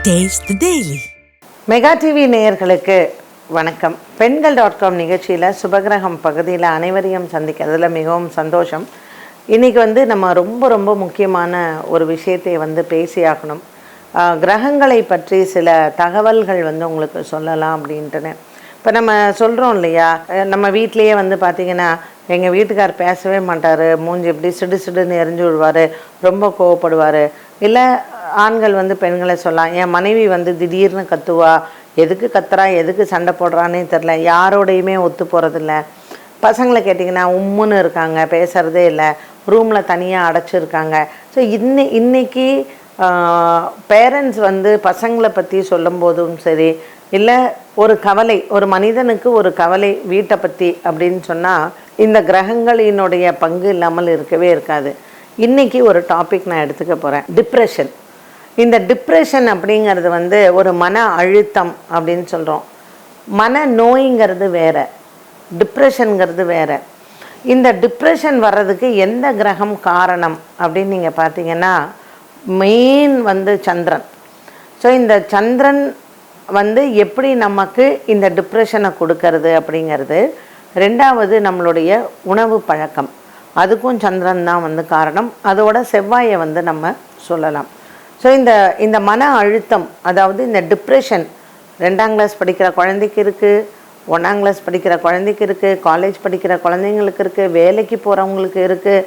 Taste the Daily. Mega TV நேயர்களுக்கு வணக்கம். பெண்கள்.com நிகழ்ச்சியில் சுபகிரகம் பகுதியில் அனைவரையும் சந்திக்கிறதுல மிகவும் சந்தோஷம். இன்றைக்கி நம்ம ரொம்ப முக்கியமான ஒரு விஷயத்தை பேசியாகணும். கிரகங்களை பற்றி சில தகவல்கள் உங்களுக்கு சொல்லலாம் அப்படின்ட்டுன்னு. இப்போ நம்ம சொல்கிறோம் இல்லையா, நம்ம வீட்லேயே பார்த்திங்கன்னா எங்கள் வீட்டுக்கார் பேசவே மாட்டார், மூஞ்சி எப்படி சிடுன்னு எரிஞ்சு விடுவார், ரொம்ப கோவப்படுவார். இல்லை ஆண்கள் பெண்களை சொல்லலாம், என் மனைவி திடீர்னு கத்துவா, எதுக்கு கத்துறா, எதுக்கு சண்டை போடுறான்னே தெரில, யாரோடையுமே ஒத்து போகிறதில்ல. பசங்களை கேட்டிங்கன்னா உம்முன்னு இருக்காங்க, பேசுகிறதே இல்லை, ரூமில் தனியாக அடைச்சிருக்காங்க. ஸோ இன்னைக்கு பேரண்ட்ஸ் பசங்களை பற்றி சொல்லும் போதும் சரி, இல்லை ஒரு கவலை, ஒரு மனிதனுக்கு ஒரு கவலை வீட்டை பற்றி அப்படின்னு சொன்னால் இந்த கிரகங்களினுடைய பங்கு இல்லாமல் இருக்கவே இருக்காது. இன்றைக்கி ஒரு டாபிக் நான் எடுத்துக்க போகிறேன், டிப்ரெஷன். இந்த டிப்ரெஷன் அப்படிங்கிறது ஒரு மன அழுத்தம் அப்படின்னு சொல்கிறோம். மன நோய்ங்கிறது வேறு, டிப்ரெஷனுங்கிறது வேறு. இந்த டிப்ரெஷன் வர்றதுக்கு எந்த கிரகம் காரணம் அப்படின்னு நீங்கள் பார்த்தீங்கன்னா மெயின் சந்திரன். ஸோ இந்த சந்திரன் எப்படி நமக்கு இந்த டிப்ரெஷனை கொடுக்கறது அப்படிங்கிறது. ரெண்டாவது நம்மளுடைய உணவு பழக்கம், அதுக்கும் சந்திரன் தான் காரணம். அதோட செவ்வாயை நம்ம சொல்லலாம். ஸோ இந்த மன அழுத்தம், அதாவது இந்த டிப்ரெஷன் 2ஆம் கிளாஸ் படிக்கிற குழந்தைக்கு இருக்குது, 1ஆம் கிளாஸ் படிக்கிற குழந்தைக்கு இருக்குது, காலேஜ் படிக்கிற குழந்தைங்களுக்கு இருக்குது, வேலைக்கு போகிறவங்களுக்கு இருக்குது.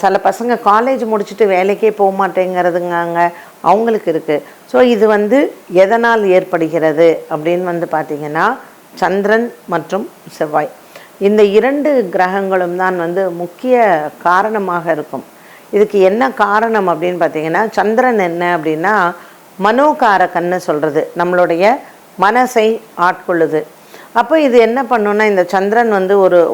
சில பசங்க காலேஜ் முடிச்சுட்டு வேலைக்கே போக மாட்டேங்கிறதுங்க, அவங்களுக்கு இருக்குது. ஸோ இது எதனால் ஏற்படுகிறது அப்படின்னு பார்த்திங்கன்னா சந்திரன் மற்றும் செவ்வாய், இந்த 2 கிரகங்களும் தான் முக்கிய காரணமாக இருக்கும். இதுக்கு என்ன காரணம் அப்படின்னு பார்த்தீங்கன்னா, சந்திரன் என்ன அப்படின்னா மனோகாரகன்னு சொல்கிறது, நம்மளுடைய மனசை ஆட்கொள்ளுது. அப்போ இது என்ன பண்ணுன்னா, இந்த சந்திரன்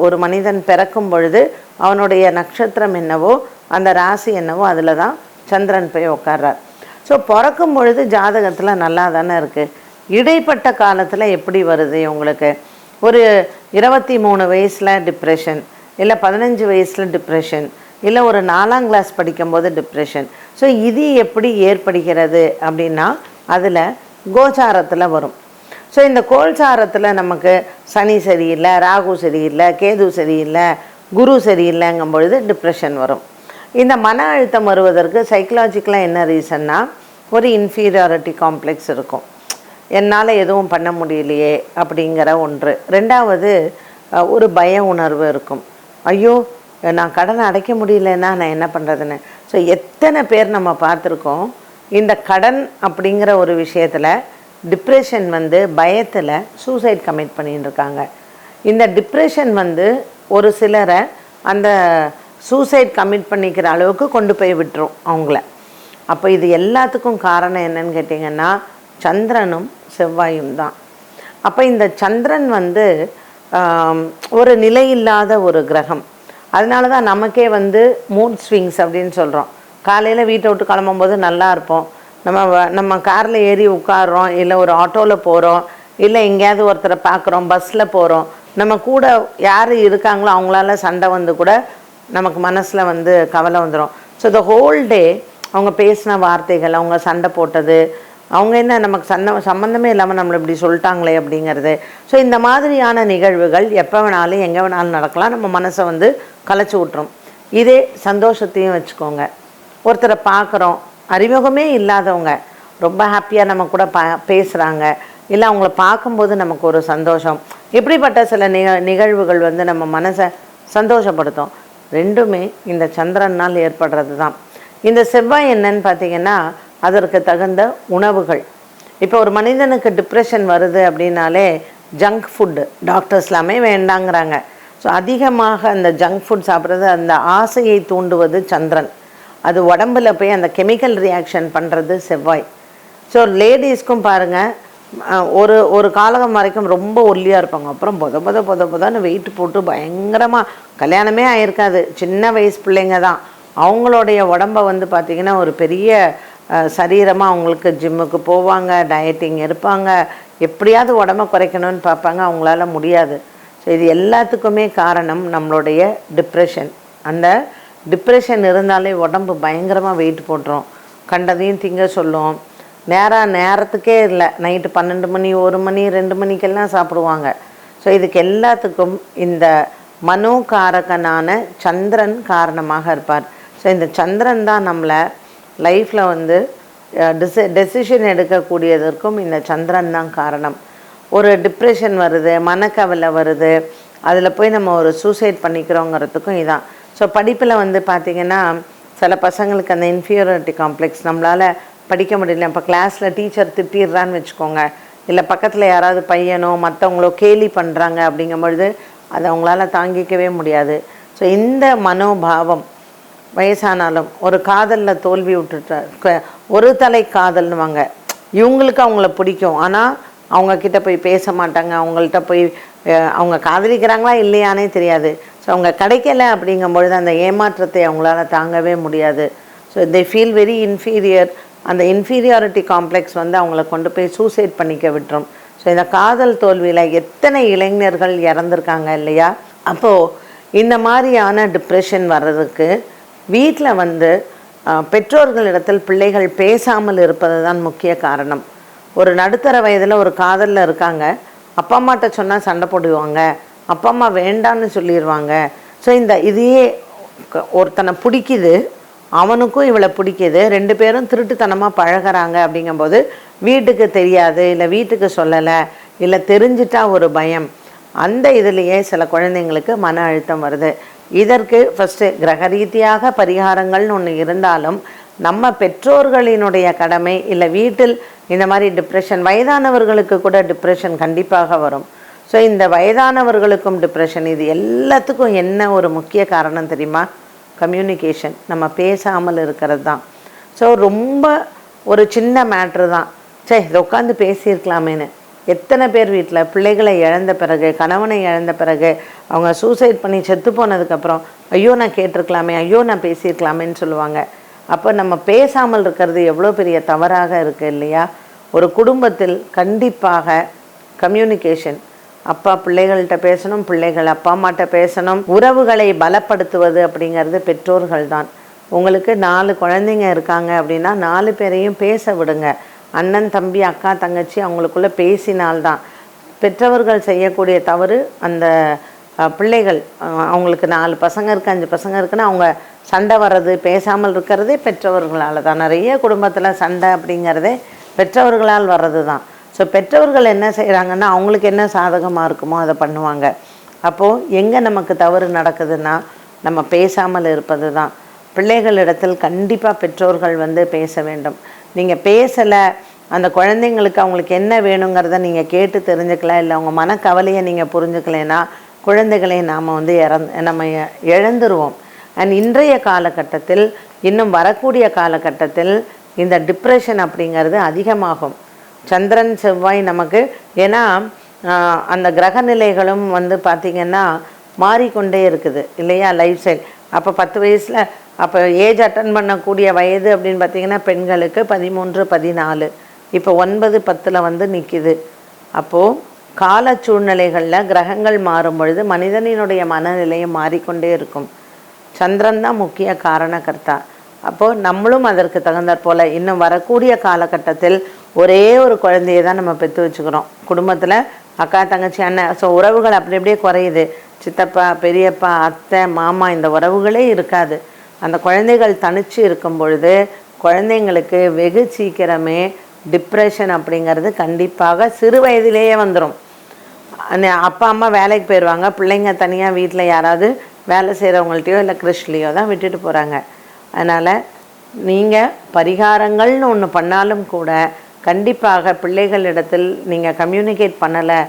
ஒரு மனிதன் பிறக்கும் பொழுது அவனுடைய நட்சத்திரம் என்னவோ, அந்த ராசி என்னவோ, அதில் தான் சந்திரன் போய் உட்கார்றார். ஸோ பிறக்கும் பொழுது ஜாதகத்தில் நல்லா தானே இருக்குது. இடைப்பட்ட காலத்தில் எப்படி வருது உங்களுக்கு, ஒரு 23 வயசில் டிப்ரெஷன், இல்லை 15 வயசில் டிப்ரெஷன், இல்லை ஒரு 4ஆம் கிளாஸ் படிக்கும்போது டிப்ரெஷன். ஸோ இது எப்படி ஏற்படுகிறது அப்படின்னா அதில் கோச்சாரத்தில் வரும். ஸோ இந்த கோச்சாரத்தில் நமக்கு சனி சரியில்லை, ராகு சரியில்லை, கேது சரியில்லை, குரு சரியில்லைங்கும் பொழுது டிப்ரெஷன் வரும். இந்த மன அழுத்தம் வருவதற்கு சைக்கலாஜிக்கலாக என்ன ரீசன்னா, ஒரு இன்ஃபீரியாரிட்டி காம்ப்ளெக்ஸ் இருக்கும், என்னால் எதுவும் பண்ண முடியலையே அப்படிங்கிற ஒன்று. ரெண்டாவது ஒரு பய உணர்வு இருக்கும், ஐயோ நான் கடனை அடைக்க முடியலன்னா நான் என்ன பண்ணுறதுன்னு. ஸோ எத்தனை பேர் நம்ம பார்த்துருக்கோம் இந்த கடன் அப்படிங்கிற ஒரு விஷயத்தில் டிப்ரெஷன் பயத்தில் சூசைட் கமிட் பண்ணிட்டு இருக்காங்க. இந்த டிப்ரெஷன் ஒரு சிலரை அந்த சூசைட் கமிட் பண்ணிக்கிற அளவுக்கு கொண்டு போய் விட்டுரும் அவங்கள. அப்போ இது எல்லாத்துக்கும் காரணம் என்னன்னு கேட்டிங்கன்னா சந்திரனும் செவ்வாயும் தான். அப்போ இந்த சந்திரன் ஒரு நிலையில்லாத ஒரு கிரகம். அதனால தான் நமக்கே மூட் ஸ்விங்ஸ் அப்படின்னு சொல்கிறோம். காலையில் வீட்டை விட்டு கிளம்பும்போது நல்லா இருப்போம், நம்ம காரில் ஏறி உட்காரோம், இல்லை ஒரு ஆட்டோவில் போகிறோம், இல்லை எங்கேயாவது ஒருத்தரை பார்க்குறோம், பஸ்ஸில் போகிறோம், நம்ம கூட யார் இருக்காங்களோ அவங்களால சண்டை கூட நமக்கு மனசில் கவலை வந்துடும். ஸோ த ஹோல் டே அவங்க பேசின வார்த்தைகள், அவங்க சண்டை போட்டது, அவங்க என்ன நமக்கு சம்மந்தமே இல்லாமல் நம்மளை இப்படி சொல்லிட்டாங்களே அப்படிங்கிறது. ஸோ இந்த மாதிரியான நிகழ்வுகள் எப்போ வேணாலும் எங்கே வேணாலும் நடக்கலாம், நம்ம மனசை கலைச்சி விட்டுரும். இதே சந்தோஷத்தையும் வச்சுக்கோங்க, ஒருத்தரை பார்க்குறோம், அறிமுகமே இல்லாதவங்க ரொம்ப ஹாப்பியாக நம்ம கூட பேசுகிறாங்க, இல்லை அவங்கள பார்க்கும்போது நமக்கு ஒரு சந்தோஷம், இப்படிப்பட்ட சில நிகழ்வுகள் நம்ம மனசை சந்தோஷப்படுத்தும். ரெண்டுமே இந்த சந்திரனால் ஏற்படுறது தான். இந்த செவ்வாய் என்னன்னு பார்த்திங்கன்னா அதற்கு தகுந்த உணவுகள். இப்போ ஒரு மனிதனுக்கு டிப்ரெஷன் வருது அப்படின்னாலே ஜங்க் ஃபுட்டு டாக்டர்ஸ் எல்லாமே வேண்டாங்கிறாங்க. ஸோ அதிகமாக அந்த ஜங்க் ஃபுட் சாப்பிட்றது, அந்த ஆசையை தூண்டுவது சந்திரன், அது உடம்புல போய் அந்த கெமிக்கல் ரியாக்ஷன் பண்ணுறது செவ்வாய். ஸோ லேடிஸ்க்கும் பாருங்கள், ஒரு காலம் வரைக்கும் ரொம்ப ஒல்லியாக இருப்பாங்க, அப்புறம் பொதன்னு வெயிட் போட்டு பயங்கரமாக, கல்யாணமே ஆகிருக்காது, சின்ன வயசு பிள்ளைங்க தான், அவங்களுடைய உடம்பை பார்த்திங்கன்னா ஒரு பெரிய சரீரமாக அவங்களுக்கு ஜிம்முக்கு போவாங்க, டயட்டிங் இருப்பாங்க, எப்படியாவது உடம்பை குறைக்கணும்னு பார்ப்பாங்க, அவங்களால முடியாது. ஸோ இது எல்லாத்துக்குமே காரணம் நம்மளுடைய டிப்ரெஷன். அந்த டிப்ரெஷன் இருந்தாலே உடம்பு பயங்கரமாக வெயிட் போட்டுரும், கண்டதையும் திங்க சொல்லும், நேரத்துக்கே இல்லை, நைட்டு 12 மணி 1 மணி 2 மணிக்கெல்லாம் சாப்பிடுவாங்க. ஸோ இதுக்கு எல்லாத்துக்கும் இந்த மனோகாரகனான சந்திரன் காரணமாக இருப்பார். ஸோ இந்த சந்திரன் தான் நம்மளை லைஃப்பில் வந்து டெசிஷன் எடுக்கக்கூடியதற்கும் இந்த சந்திரன் தான் காரணம். ஒரு டிப்ரெஷன் வருது, மனக்கவலை வருது, அதில் போய் நம்ம ஒரு சூசைட் பண்ணிக்கிறோங்கிறதுக்கும் இதான். ஸோ படிப்பில் வந்து பார்த்திங்கன்னா சில பசங்களுக்கு அந்த இன்ஃபீரியாரிட்டி காம்ப்ளெக்ஸ், நம்மளால் படிக்க முடியல, இப்போ கிளாஸில் டீச்சர் திட்டிடுறான்னு வச்சுக்கோங்க, இல்லை பக்கத்தில் யாராவது பையனோ மற்றவங்களோ கேலி பண்ணுறாங்க அப்படிங்கும்பொழுது அதை அவங்களால தாங்கிக்கவே முடியாது. ஸோ இந்த மனோபாவம் வயசானாலும் ஒரு காதலில் தோல்வி விட்டுட்டு ஒரு தலை காதல்னுவாங்க, இவங்களுக்கு அவங்கள பிடிக்கும், ஆனால் அவங்கக்கிட்ட போய் பேச மாட்டாங்க, அவங்கள்ட்ட போய் அவங்க காதலிக்கிறாங்களா இல்லையானே தெரியாது. ஸோ அவங்க கிடைக்கல அப்படிங்கும்பொழுது அந்த ஏமாற்றத்தை அவங்களால தாங்கவே முடியாது. So they feel very inferior. அந்த இன்ஃபீரியாரிட்டி காம்ப்ளெக்ஸ் வந்து அவங்கள கொண்டு போய் சூசைட் பண்ணிக்க விட்டுரும். ஸோ இந்த காதல் தோல்வியில் எத்தனை இளைஞர்கள் இறந்துருக்காங்க இல்லையா? அப்போது இந்த மாதிரியான டிப்ரெஷன் வர்றதுக்கு வீட்டில் வந்து பெற்றோர்களிடத்தில் பிள்ளைகள் பேசாமல் இருப்பது தான் முக்கிய காரணம். ஒரு நடுத்தர வயதில் ஒரு காதலில் இருக்காங்க, அப்பா அம்மாட்ட சொன்னால் சண்டை போடுவாங்க, அப்பா அம்மா வேண்டான்னு சொல்லிடுவாங்க. ஸோ இதையே ஒருத்தனை பிடிக்குது, அவனுக்கும் இவளை பிடிக்குது, 2 பேரும் திருட்டுத்தனமாக பழகிறாங்க அப்படிங்கும்போது வீட்டுக்கு தெரியாது, இல்லை வீட்டுக்கு சொல்லலை, இல்லை தெரிஞ்சிட்டா ஒரு பயம், அந்த இதுலேயே சில குழந்தைங்களுக்கு மன அழுத்தம் வருது. இதற்கு ஃபஸ்ட்டு கிரக ரீதியாக பரிகாரங்கள்னு ஒன்று இருந்தாலும் நம்ம பெற்றோர்களினுடைய கடமை, இல்லை வீட்டில் இந்த மாதிரி டிப்ரெஷன், வயதானவர்களுக்கு கூட டிப்ரெஷன் கண்டிப்பாக வரும். ஸோ இந்த வயதானவர்களுக்கும் டிப்ரெஷன், இது எல்லாத்துக்கும் என்ன ஒரு முக்கிய காரணம் தெரியுமா? கம்யூனிகேஷன், நம்ம பேசாமல் இருக்கிறது தான். ஸோ ரொம்ப ஒரு சின்ன மேட்ரு தான், சே இதை உட்காந்து பேசியிருக்கலாமேன்னு எத்தனை பேர் வீட்டில் பிள்ளைகளை இழந்த பிறகு, கணவனை இழந்த பிறகு, அவங்க சூசைட் பண்ணி செத்து போனதுக்கப்புறம் ஐயோ நான் கேட்டிருக்கலாமே, ஐயோ நான் பேசியிருக்கலாமேன்னு சொல்லுவாங்க. அப்போ நம்ம பேசாமல் இருக்கிறது எவ்வளோ பெரிய தவறாக இருக்குது இல்லையா? ஒரு குடும்பத்தில் கண்டிப்பாக கம்யூனிகேஷன், அப்பா பிள்ளைகள்கிட்ட பேசணும், பிள்ளைகள் அப்பா அம்மாட்ட பேசணும். உறவுகளை பலப்படுத்துவது அப்படிங்கிறது பெற்றோர்கள் தான். உங்களுக்கு 4 குழந்தைங்க இருக்காங்க அப்படின்னா 4 பேரையும் பேச விடுங்க. அண்ணன் தம்பி அக்கா தங்கச்சி அவங்களுக்குள்ளே பேசினால்தான். பெற்றவர்கள் செய்யக்கூடிய தவறு, அந்த பிள்ளைகள் அவங்களுக்கு 4 பசங்க இருக்குது 5 பசங்க இருக்குன்னா அவங்க சண்டை வர்றது, பேசாமல் இருக்கிறதே பெற்றவர்களால் தான். நிறைய குடும்பத்தில் சண்டை அப்படிங்கிறதே பெற்றவர்களால் வர்றது தான். ஸோ பெற்றவர்கள் என்ன செய்கிறாங்கன்னா அவங்களுக்கு என்ன சாதகமாக இருக்குமோ அதை பண்ணுவாங்க. அப்போது எங்கே நமக்கு தவறு நடக்குதுன்னா நம்ம பேசாமல் இருப்பது தான். பிள்ளைகளிடத்தில் கண்டிப்பாக பெற்றோர்கள் வந்து பேச வேண்டும். நீங்கள் பேசலை, அந்த குழந்தைங்களுக்கு அவங்களுக்கு என்ன வேணுங்கிறத நீங்கள் கேட்டு தெரிஞ்சுக்கலாம், இல்லை அவங்க மனக்கவலையை நீங்கள் புரிஞ்சுக்கலைன்னா குழந்தைகளை நாம் வந்து நம்ம இழந்துருவோம். அண்ட் இன்றைய காலகட்டத்தில், இன்னும் வரக்கூடிய காலகட்டத்தில் இந்த டிப்ரெஷன் அப்படிங்கிறது அதிகமாகும். சந்திரன் செவ்வாய் நமக்கு, ஏன்னா அந்த கிரக நிலைகளும் வந்து பார்த்திங்கன்னா மாறிக்கொண்டே இருக்குது இல்லையா? லைஃப் ஸ்டைல் அப்போ 10 வயசில் அப்போ ஏஜ் அட்டன் பண்ணக்கூடிய வயது அப்படின்னு பார்த்திங்கன்னா பெண்களுக்கு 13 14, இப்போ 9 10 வந்து நிற்கிது. அப்போது கால சூழ்நிலைகளில் கிரகங்கள் மாறும் பொழுது மனிதனினுடைய மனநிலையும் மாறிக்கொண்டே இருக்கும். சந்திரன் தான் முக்கிய காரணக்கர்த்தா. அப்போது நம்மளும் அதற்கு தகுந்தாற் போல் இன்னும் வரக்கூடிய காலகட்டத்தில் ஒரே ஒரு குழந்தையை தான் நம்ம பெற்று வச்சுக்கிறோம். குடும்பத்தில் அக்கா தங்கச்சி அண்ணன், ஸோ உறவுகள் அப்படி அப்படியே குறையுது. சித்தப்பா பெரியப்பா அத்தை மாமா இந்த உறவுகளே இருக்காது. அந்த குழந்தைகள் தனிச்சு இருக்கும் பொழுது குழந்தைங்களுக்கு வெகு சீக்கிரமே டிப்ரெஷன் அப்படிங்கிறது கண்டிப்பாக சிறு வயதிலேயே வந்துடும். அப்பா அம்மா வேலைக்கு போயிடுவாங்க, பிள்ளைங்க தனியாக வீட்டில் யாராவது வேலை செய்கிறவங்கள்ட்டையோ இல்லை கிறிஸ்ட்லேயோ தான் விட்டுட்டு போகிறாங்க. அதனால் நீங்கள் பரிகாரங்கள்னு ஒன்று பண்ணாலும் கூட கண்டிப்பாக பிள்ளைகளிடத்தில் நீங்கள் கம்யூனிகேட் பண்ணலை,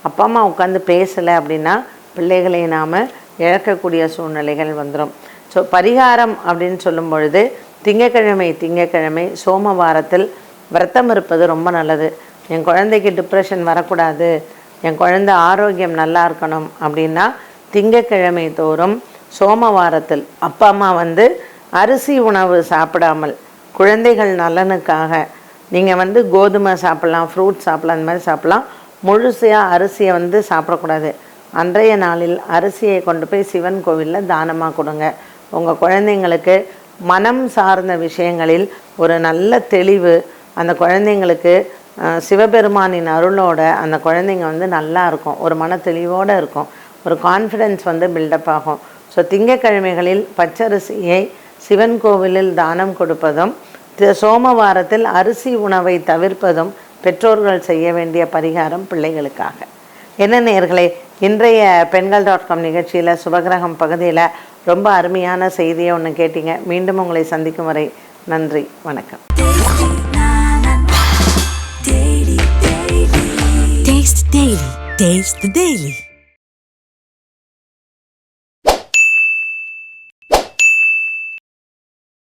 அப்பா அம்மா உட்காந்து பேசலை அப்படின்னா பிள்ளைகளை நாம் இழக்கக்கூடிய சூழ்நிலைகள் வந்துடும். ஸோ பரிகாரம் அப்படின்னு சொல்லும் பொழுது திங்கக்கிழமை சோமவாரத்தில் விரதம் இருப்பது ரொம்ப நல்லது. என் குழந்தைக்கு டிப்ரெஷன் வரக்கூடாது, என் குழந்தை ஆரோக்கியம் நல்லா இருக்கணும் அப்படின்னா திங்கக்கிழமை தோறும் சோமவாரத்தில் அப்பா அம்மா வந்து அரிசி உணவு சாப்பிடாமல் குழந்தைகள் நலனுக்காக நீங்கள் வந்து கோதுமை சாப்பிட்லாம், ஃப்ரூட்ஸ் சாப்பிட்லாம், அந்த மாதிரி சாப்பிட்லாம். முழுசையாக அரிசியை வந்து சாப்பிடக்கூடாது. அன்றைய நாளில் அரிசியை கொண்டு போய் சிவன் கோவிலில் தானமாக கொடுங்க. உங்கள் குழந்தைங்களுக்கு மனம் சார்ந்த விஷயங்களில் ஒரு நல்ல தெளிவு, அந்த குழந்தைங்களுக்கு சிவபெருமானின் அருளோட அந்த குழந்தைங்க வந்து நல்லா இருக்கும், ஒரு மன தெளிவோடு இருக்கும், ஒரு கான்ஃபிடென்ஸ் வந்து பில்டப் ஆகும். ஸோ திங்கக்கிழமைகளில் பச்சரிசியை சிவன் கோவிலில் தானம் கொடுப்பதும், சோமவாரத்தில் அரிசி உணவை தவிர்ப்பதும் பெற்றோர்கள் செய்ய வேண்டிய பரிகாரம் பிள்ளைகளுக்காக. என்ன நேயர்களே, இன்றைய பெண்கள்.com நிகழ்ச்சியில் சுபகிரகம் பகுதியில் ரொம்ப அருமையான செய்தியை ஒன்று கேட்டீங்க. மீண்டும் உங்களை சந்திக்கும் வரை நன்றி, வணக்கம். Taste the Daily.